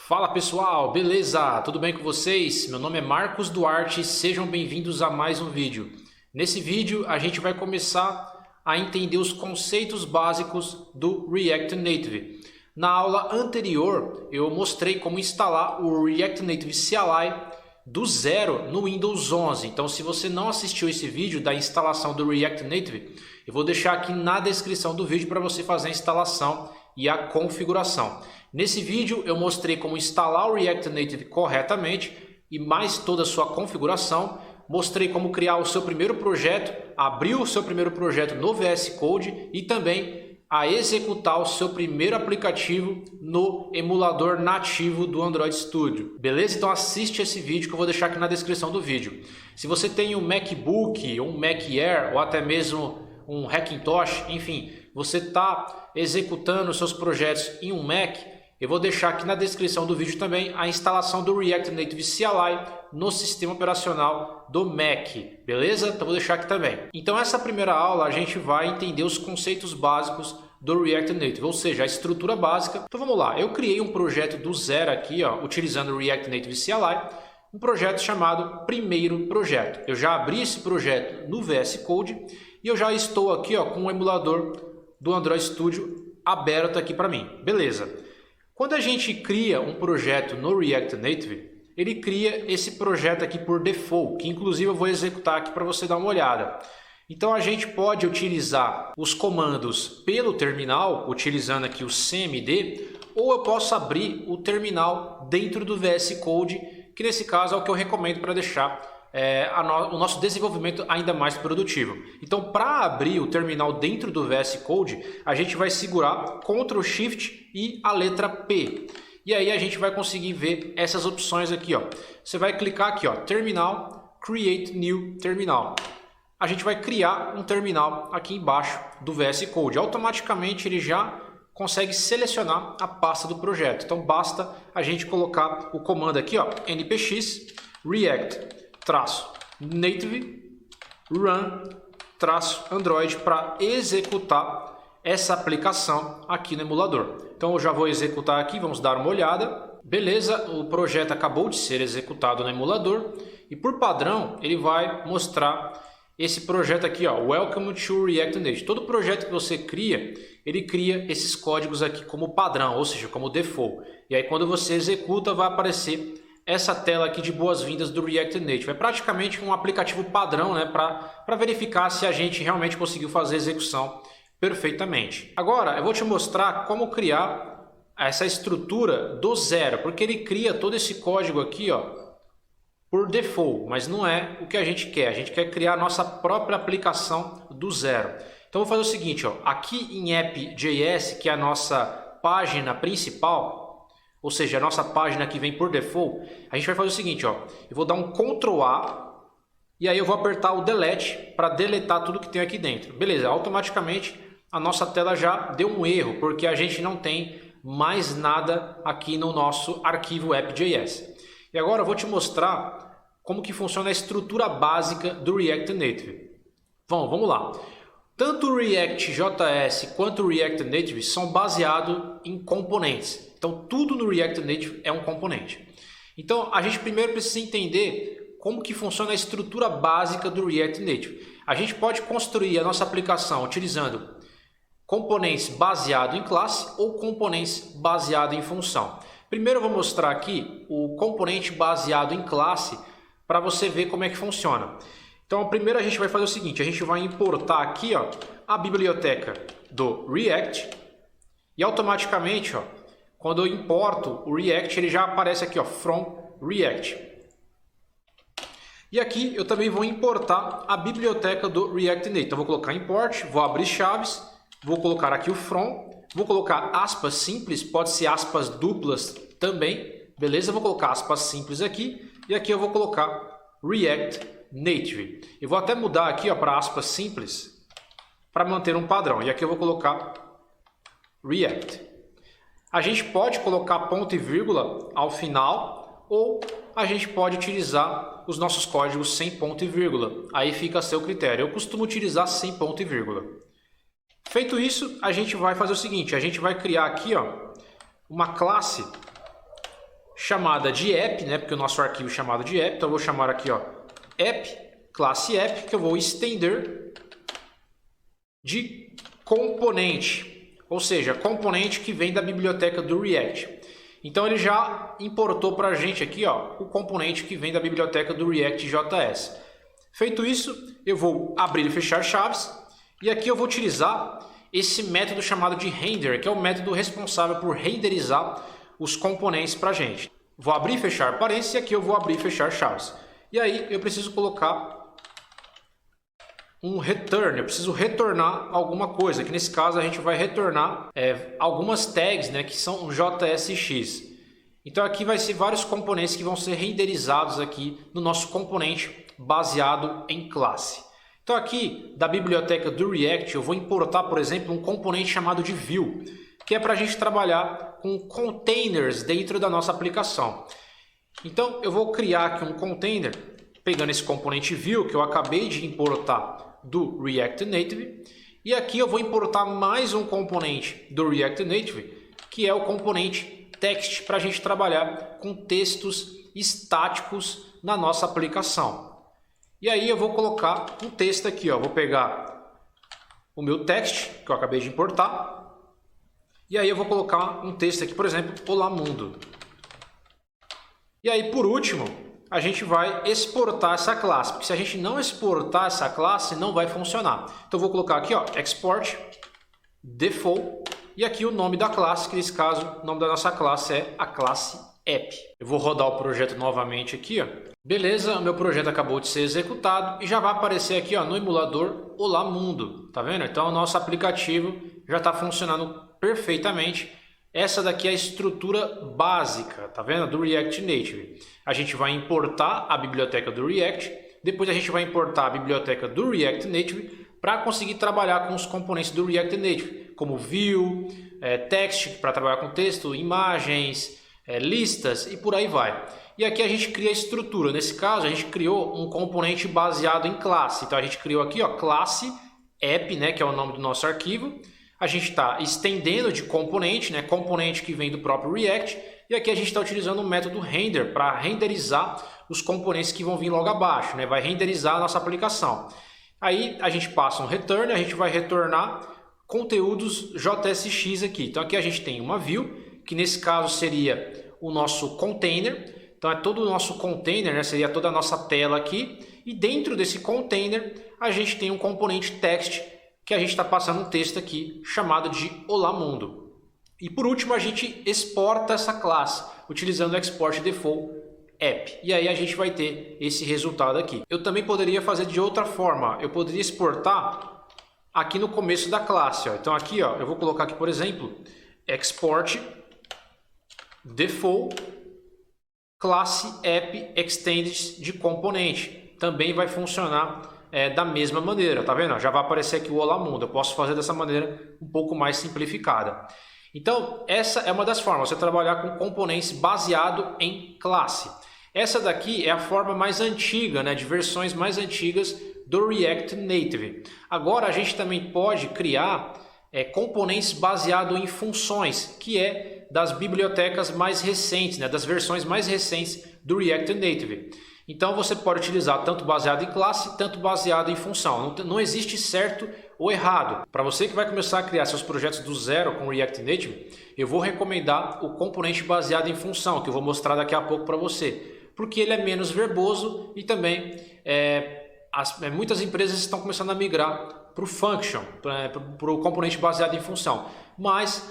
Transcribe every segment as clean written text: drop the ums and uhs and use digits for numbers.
Fala pessoal, beleza? Tudo bem com vocês? Meu nome é Marcos Duarte, sejam bem-vindos a mais um vídeo. Nesse vídeo a gente vai começar a entender os conceitos básicos do React Native. Na aula anterior eu mostrei como instalar o React Native CLI do zero no Windows 11. Então se você não assistiu esse vídeo da instalação do React Native, eu vou deixar aqui na descrição do vídeo para você fazer a instalação e a configuração. Nesse vídeo eu mostrei como instalar o React Native corretamente e mais toda a sua configuração. Mostrei como criar o seu primeiro projeto, abrir o seu primeiro projeto no VS Code e também a executar o seu primeiro aplicativo no emulador nativo do Android Studio. Beleza? Então assiste esse vídeo que eu vou deixar aqui na descrição do vídeo. Se você tem um MacBook, um Mac Air ou até mesmo um Hackintosh, enfim, você está executando seus projetos em um Mac, eu vou deixar aqui na descrição do vídeo também a instalação do React Native CLI no sistema operacional do Mac, beleza? Então vou deixar aqui também. Então essa primeira aula a gente vai entender os conceitos básicos do React Native, ou seja, a estrutura básica. Então vamos lá, eu criei um projeto do zero aqui, ó, utilizando o React Native CLI, um projeto chamado Primeiro Projeto. Eu já abri esse projeto no VS Code e eu já estou aqui ó, com o emulador do Android Studio aberto aqui para mim, beleza? Quando a gente cria um projeto no React Native, ele cria esse projeto aqui por default, que inclusive eu vou executar aqui para você dar uma olhada. Então a gente pode utilizar os comandos pelo terminal, utilizando aqui o cmd, ou eu posso abrir o terminal dentro do VS Code, que nesse caso é o que eu recomendo para deixar o nosso desenvolvimento ainda mais produtivo. Então, para abrir o terminal dentro do VS Code, a gente vai segurar Ctrl Shift e a letra P. E aí a gente vai conseguir ver essas opções aqui, ó. Você vai clicar aqui, ó, Terminal, Create New Terminal. A gente vai criar um terminal aqui embaixo do VS Code. Automaticamente ele já consegue selecionar a pasta do projeto. Então basta a gente colocar o comando aqui, ó, npx react -native run -android para executar essa aplicação aqui no emulador. Então eu já vou executar aqui, vamos dar uma olhada. Beleza, o projeto acabou de ser executado no emulador e por padrão ele vai mostrar esse projeto aqui, ó, Welcome to React Native. Todo projeto que você cria, ele cria esses códigos aqui como padrão, ou seja, como default. E aí quando você executa vai aparecer essa tela aqui de boas-vindas do React Native. É praticamente um aplicativo padrão, né, para verificar se a gente realmente conseguiu fazer a execução perfeitamente. Agora eu vou te mostrar como criar essa estrutura do zero, porque ele cria todo esse código aqui, ó, por default, mas não é o que a gente quer. A gente quer criar a nossa própria aplicação do zero. Então vou fazer o seguinte, ó, aqui em app.js, que é a nossa página principal, ou seja, a nossa página que vem por default, a gente vai fazer o seguinte, ó, eu vou dar um Ctrl A e aí eu vou apertar o Delete para deletar tudo que tem aqui dentro. Beleza, automaticamente a nossa tela já deu um erro, porque a gente não tem mais nada aqui no nosso arquivo app.js. E agora eu vou te mostrar como que funciona a estrutura básica do React Native. Bom, vamos lá. Tanto o React.js quanto o React Native são baseados em componentes. Então tudo no React Native é um componente. Então a gente primeiro precisa entender como que funciona a estrutura básica do React Native. A gente pode construir a nossa aplicação utilizando componentes baseados em classe ou componentes baseados em função. Primeiro eu vou mostrar aqui o componente baseado em classe para você ver como é que funciona. Então primeiro a gente vai fazer o seguinte, a gente vai importar aqui, ó, a biblioteca do React e automaticamente, ó, quando eu importo o React, ele já aparece aqui, ó, from React. E aqui eu também vou importar a biblioteca do React Native. Então vou colocar import, vou abrir chaves, vou colocar aqui o from, vou colocar aspas simples, pode ser aspas duplas também, beleza? Vou colocar aspas simples aqui e aqui eu vou colocar React Native. Eu vou até mudar aqui para aspas simples para manter um padrão. E aqui eu vou colocar React. A gente pode colocar ponto e vírgula ao final ou a gente pode utilizar os nossos códigos sem ponto e vírgula. Aí fica a seu critério. Eu costumo utilizar sem ponto e vírgula. Feito isso, a gente vai fazer o seguinte, a gente vai criar aqui, ó, uma classe chamada de app, né? Porque o nosso arquivo é chamado de app. Então eu vou chamar aqui, ó, app, classe app, que eu vou estender de componente, ou seja, componente que vem da biblioteca do React. Então ele já importou para a gente aqui, ó, o componente que vem da biblioteca do React.js. Feito isso, eu vou abrir e fechar chaves, e aqui eu vou utilizar esse método chamado de render, que é o método responsável por renderizar os componentes para a gente. Vou abrir e fechar parênteses, e aqui eu vou abrir e fechar chaves. E aí eu preciso colocar um return, eu preciso retornar alguma coisa, que nesse caso a gente vai retornar algumas tags, né, que são JSX. Então aqui vai ser vários componentes que vão ser renderizados aqui no nosso componente baseado em classe. Então aqui da biblioteca do React eu vou importar, por exemplo, um componente chamado de view, que é para a gente trabalhar com containers dentro da nossa aplicação. Então eu vou criar aqui um container, pegando esse componente view que eu acabei de importar do React Native, e aqui eu vou importar mais um componente do React Native, que é o componente text, para a gente trabalhar com textos estáticos na nossa aplicação. E aí eu vou colocar um texto aqui, ó. Vou pegar o meu text, que eu acabei de importar, e aí eu vou colocar um texto aqui, por exemplo, Olá Mundo. E aí, por último, a gente vai exportar essa classe, porque se a gente não exportar essa classe, não vai funcionar. Então eu vou colocar aqui, ó, export default, e aqui o nome da classe, que nesse caso o nome da nossa classe é a classe app. Eu vou rodar o projeto novamente aqui, ó. Beleza, o meu projeto acabou de ser executado e já vai aparecer aqui, ó, no emulador Olá Mundo, tá vendo? Então o nosso aplicativo já está funcionando perfeitamente. Essa daqui é a estrutura básica, tá vendo? Do React Native. A gente vai importar a biblioteca do React, depois a gente vai importar a biblioteca do React Native para conseguir trabalhar com os componentes do React Native, como view, text para trabalhar com texto, imagens, listas e por aí vai. E aqui a gente cria a estrutura. Nesse caso a gente criou um componente baseado em classe. Então a gente criou aqui, ó, classe app, né, que é o nome do nosso arquivo. A gente está estendendo de componente, né, componente que vem do próprio React, e aqui a gente está utilizando o método render para renderizar os componentes que vão vir logo abaixo, né, vai renderizar a nossa aplicação. Aí a gente passa um return, a gente vai retornar conteúdos JSX aqui. Então aqui a gente tem uma view, que nesse caso seria o nosso container. Então é todo o nosso container, né, seria toda a nossa tela aqui, e dentro desse container a gente tem um componente text, que a gente está passando um texto aqui chamado de Olá Mundo. E por último a gente exporta essa classe utilizando o export default app. E aí a gente vai ter esse resultado aqui. Eu também poderia fazer de outra forma. Eu poderia exportar aqui no começo da classe, ó. Então aqui, ó, eu vou colocar aqui, por exemplo, export default classe app extended de componente. Também vai funcionar da mesma maneira, tá vendo? Já vai aparecer aqui o Olá Mundo. Eu posso fazer dessa maneira um pouco mais simplificada. Então, essa é uma das formas, você trabalhar com componentes baseado em classe. Essa daqui é a forma mais antiga, né, de versões mais antigas do React Native. Agora a gente também pode criar componentes baseados em funções, que é das bibliotecas mais recentes, né, das versões mais recentes do React Native. Então você pode utilizar tanto baseado em classe, tanto baseado em função. Não existe certo ou errado. Para você que vai começar a criar seus projetos do zero com React Native, eu vou recomendar o componente baseado em função, que eu vou mostrar daqui a pouco para você. Porque ele é menos verboso e também muitas empresas estão começando a migrar para o function, para o componente baseado em função. Mas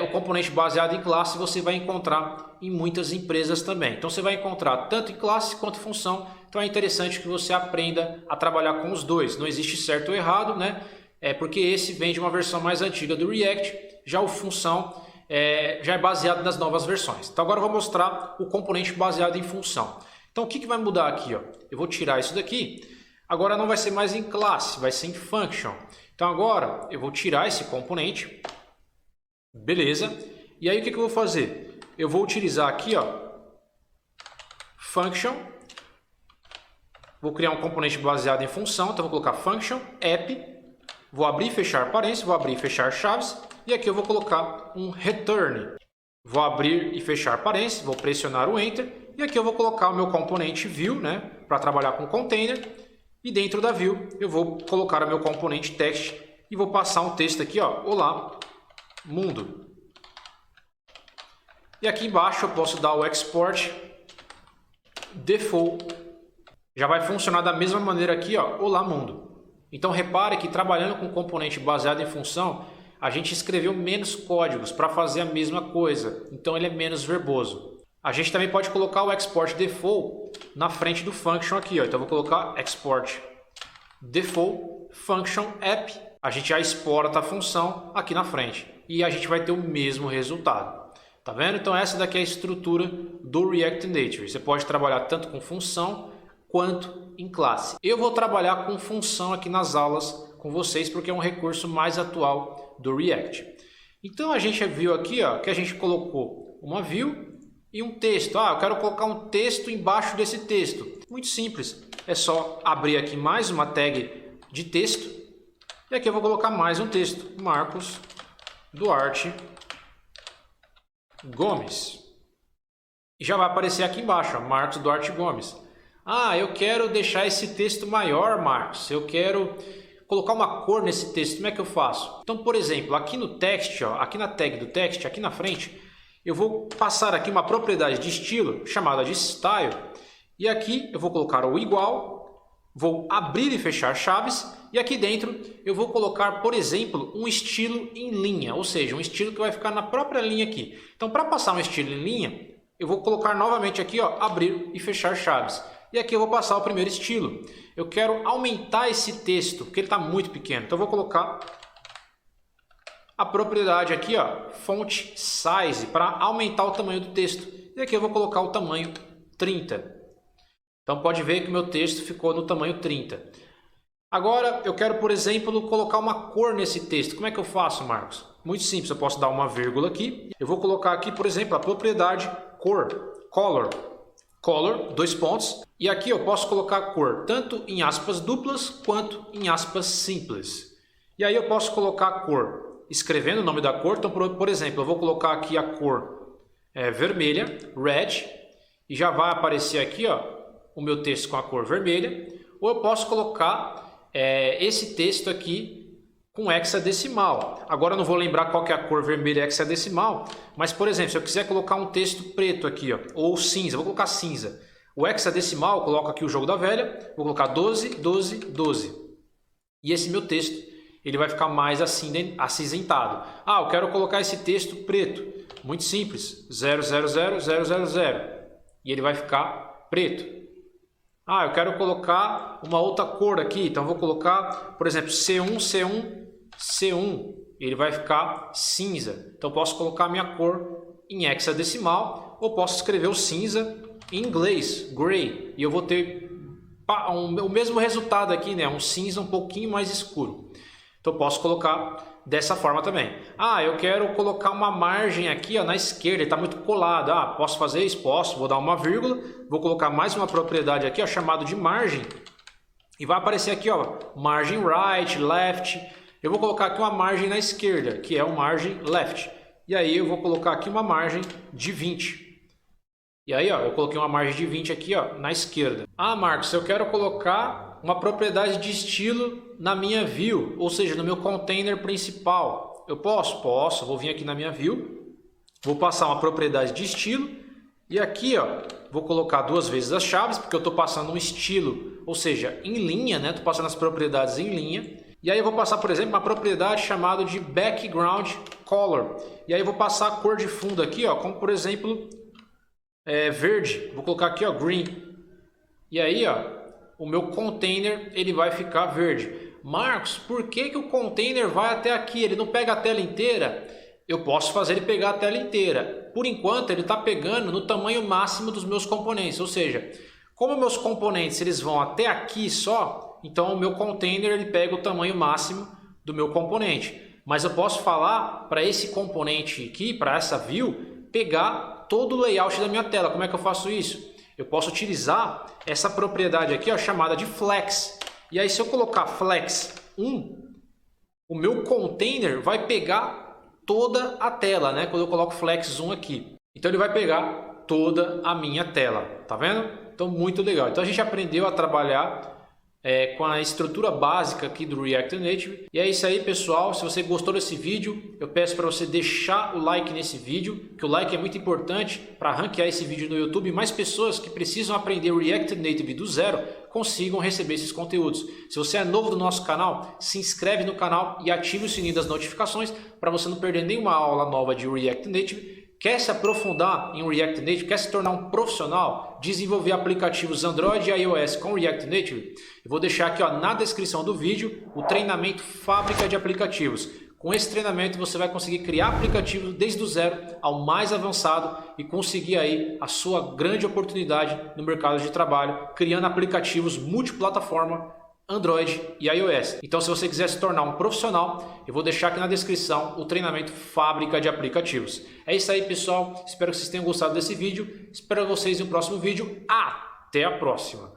o componente baseado em classe você vai encontrar em muitas empresas também. Então você vai encontrar tanto em classe quanto em função. Então é interessante que você aprenda a trabalhar com os dois. Não existe certo ou errado, né? Porque esse vem de uma versão mais antiga do React. Já o função já é baseado nas novas versões. Então agora eu vou mostrar o componente baseado em função. Então o que vai mudar aqui, ó? Eu vou tirar isso daqui. Agora não vai ser mais em classe, vai ser em function. Então agora eu vou tirar esse componente. Beleza. E aí o que eu vou fazer? Eu vou utilizar aqui, ó, function. Vou criar um componente baseado em função. Então vou colocar function app. Vou abrir e fechar parênteses, vou abrir e fechar chaves. E aqui eu vou colocar um return. Vou abrir e fechar parênteses, vou pressionar o Enter. E aqui eu vou colocar o meu componente View, né, para trabalhar com container. E dentro da View eu vou colocar o meu componente Text e vou passar um texto aqui, ó, Olá, mundo. E aqui embaixo eu posso dar o Export Default. Já vai funcionar da mesma maneira aqui, ó, Olá, mundo. Então repare que trabalhando com componente baseado em função, a gente escreveu menos códigos para fazer a mesma coisa. Então ele é menos verboso. A gente também pode colocar o Export Default na frente do function aqui, ó. Então eu vou colocar Export Default Function App. A gente já exporta a função aqui na frente. E a gente vai ter o mesmo resultado. Tá vendo? Então essa daqui é a estrutura do React Native. Você pode trabalhar tanto com função quanto em classe. Eu vou trabalhar com função aqui nas aulas com vocês porque é um recurso mais atual do React. Então a gente viu aqui, ó, que a gente colocou uma view e um texto. Eu quero colocar um texto embaixo desse texto. Muito simples. É só abrir aqui mais uma tag de texto. E aqui eu vou colocar mais um texto. Marcos Duarte Gomes. E já vai aparecer aqui embaixo, ó, Marcos Duarte Gomes. Eu quero deixar esse texto maior, Marcos. Eu quero colocar uma cor nesse texto. Como é que eu faço? Então, por exemplo, aqui no text, ó, aqui na tag do text, aqui na frente, eu vou passar aqui uma propriedade de estilo chamada de style. E aqui eu vou colocar o igual, vou abrir e fechar chaves. E aqui dentro eu vou colocar, por exemplo, um estilo em linha. Ou seja, um estilo que vai ficar na própria linha aqui. Então, para passar um estilo em linha, eu vou colocar novamente aqui, ó, abrir e fechar chaves. E aqui eu vou passar o primeiro estilo. Eu quero aumentar esse texto, porque ele está muito pequeno. Então eu vou colocar a propriedade aqui, ó, font size, para aumentar o tamanho do texto. E aqui eu vou colocar o tamanho 30. Então pode ver que o meu texto ficou no tamanho 30. Agora eu quero, por exemplo, colocar uma cor nesse texto. Como é que eu faço, Marcos? Muito simples, eu posso dar uma vírgula aqui. Eu vou colocar aqui, por exemplo, a propriedade cor, color, dois pontos. E aqui eu posso colocar a cor tanto em aspas duplas quanto em aspas simples. E aí eu posso colocar a cor escrevendo o nome da cor. Então, por exemplo, eu vou colocar aqui a cor vermelha, red, e já vai aparecer aqui, ó, o meu texto com a cor vermelha. Ou eu posso colocar esse texto aqui com hexadecimal. Agora eu não vou lembrar qual que é a cor vermelha hexadecimal, mas, por exemplo, se eu quiser colocar um texto preto aqui, ó, ou cinza, vou colocar cinza. O hexadecimal, eu coloco aqui o jogo da velha, vou colocar 12, 12, 12. E esse meu texto, ele vai ficar mais acinzentado. Eu quero colocar esse texto preto. Muito simples, 0, 0, 0, 0, 0, 0. E ele vai ficar preto. Eu quero colocar uma outra cor aqui, então vou colocar, por exemplo, C1, C1, C1. Ele vai ficar cinza. Então posso colocar a minha cor em hexadecimal ou posso escrever o cinza em inglês, gray. E eu vou ter o mesmo resultado aqui, né? Um cinza um pouquinho mais escuro. Então eu posso colocar dessa forma também. Eu quero colocar uma margem aqui, ó, na esquerda, está muito colado. Posso fazer isso? Posso. Vou dar uma vírgula, vou colocar mais uma propriedade aqui, ó, chamado de margem. E vai aparecer aqui, ó, margem right, left. Eu vou colocar aqui uma margem na esquerda, que é o margem left. E aí eu vou colocar aqui uma margem de 20. E aí, ó, eu coloquei uma margem de 20 aqui, ó, na esquerda. Marcos, eu quero colocar uma propriedade de estilo na minha view, ou seja, no meu container principal. Eu posso? Posso. Vou vir aqui na minha view, vou passar uma propriedade de estilo e aqui, ó, vou colocar duas vezes as chaves, porque eu estou passando um estilo, ou seja, em linha, né? Estou passando as propriedades em linha. E aí eu vou passar, por exemplo, uma propriedade chamada de background color. E aí eu vou passar a cor de fundo aqui, ó, como por exemplo, verde. Vou colocar aqui, ó, green. E aí, ó, o meu container ele vai ficar verde. Marcos, por que que o container vai até aqui? Ele não pega a tela inteira? Eu posso fazer ele pegar a tela inteira. Por enquanto, ele está pegando no tamanho máximo dos meus componentes. Ou seja, como meus componentes eles vão até aqui só, então o meu container ele pega o tamanho máximo do meu componente. Mas eu posso falar para esse componente aqui, para essa view, pegar todo o layout da minha tela. Como é que eu faço isso? Eu posso utilizar essa propriedade aqui, ó, chamada de flex. E aí se eu colocar flex 1, o meu container vai pegar toda a tela, né? Quando eu coloco Flex Zoom aqui. Então ele vai pegar toda a minha tela, tá vendo? Então muito legal. Então a gente aprendeu a trabalhar com a estrutura básica aqui do React Native. E é isso aí, pessoal. Se você gostou desse vídeo, eu peço para você deixar o like nesse vídeo, que o like é muito importante para ranquear esse vídeo no YouTube e mais pessoas que precisam aprender React Native do zero consigam receber esses conteúdos. Se você é novo do nosso canal, se inscreve no canal e ative o sininho das notificações para você não perder nenhuma aula nova de React Native. Quer se aprofundar em React Native? Quer se tornar um profissional? Desenvolver aplicativos Android e iOS com React Native? Eu vou deixar aqui na descrição do vídeo o treinamento Fábrica de Aplicativos. Com esse treinamento você vai conseguir criar aplicativos desde o zero ao mais avançado e conseguir aí a sua grande oportunidade no mercado de trabalho, criando aplicativos multiplataforma Android e iOS. Então, se você quiser se tornar um profissional, eu vou deixar aqui na descrição o treinamento Fábrica de Aplicativos. É isso aí, pessoal. Espero que vocês tenham gostado desse vídeo. Espero vocês no próximo vídeo. Até a próxima!